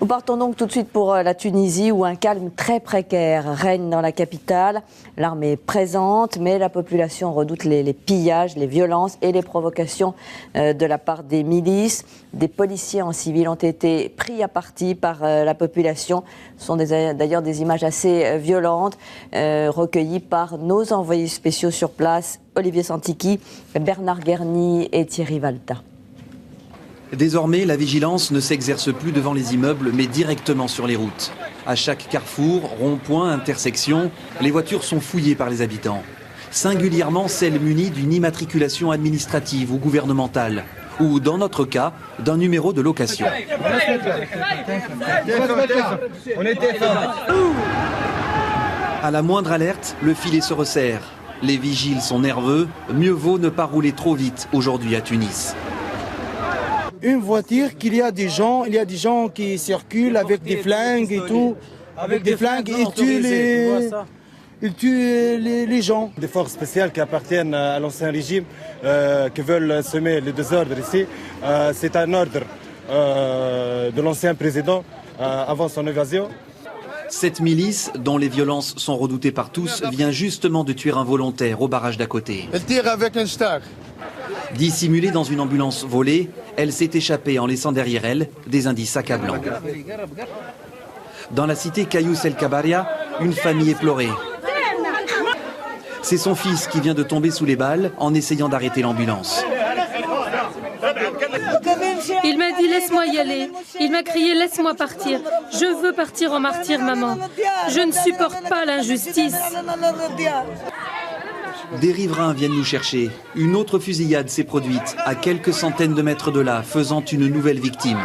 Nous partons donc tout de suite pour la Tunisie où un calme très précaire règne dans la capitale. L'armée est présente, mais la population redoute les pillages, les violences et les provocations de la part des milices. Des policiers en civil ont été pris à partie par la population. Ce sont d'ailleurs des images assez violentes recueillies par nos envoyés spéciaux sur place, Olivier Santiki, Bernard Guerny et Thierry Valta. Désormais, la vigilance ne s'exerce plus devant les immeubles, mais directement sur les routes. À chaque carrefour, rond-point, intersection, les voitures sont fouillées par les habitants. Singulièrement celles munies d'une immatriculation administrative ou gouvernementale, ou dans notre cas, d'un numéro de location. À la moindre alerte, le filet se resserre. Les vigiles sont nerveux, mieux vaut ne pas rouler trop vite aujourd'hui à Tunis. Une voiture il y a des gens qui circulent avec des flingues et tout. Avec des flingues, ils tuent les gens. Des forces spéciales qui appartiennent à l'ancien régime, qui veulent semer le désordre ici. C'est un ordre de l'ancien président avant son évasion. Cette milice, dont les violences sont redoutées par tous, vient justement de tuer un volontaire au barrage d'à côté. Elle tire avec un stack. Dissimulée dans une ambulance volée, elle s'est échappée en laissant derrière elle des indices accablants. Dans la cité Cayous El Kabaria, une famille est pleurée. C'est son fils qui vient de tomber sous les balles en essayant d'arrêter l'ambulance. Il m'a dit laisse-moi y aller. Il m'a crié laisse-moi partir. Je veux partir en martyr, maman. Je ne supporte pas l'injustice. Des riverains viennent nous chercher. Une autre fusillade s'est produite à quelques centaines de mètres de là, faisant une nouvelle victime.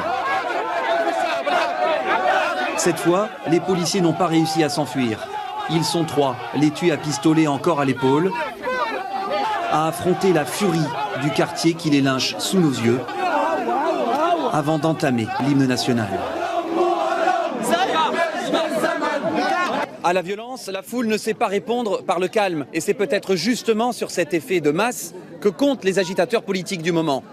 Cette fois, les policiers n'ont pas réussi à s'enfuir. Ils sont 3, les tués à pistolet encore à l'épaule, à affronter la furie du quartier qui les lynche sous nos yeux, avant d'entamer l'hymne national. À la violence, la foule ne sait pas répondre par le calme. Et c'est peut-être justement sur cet effet de masse que comptent les agitateurs politiques du moment.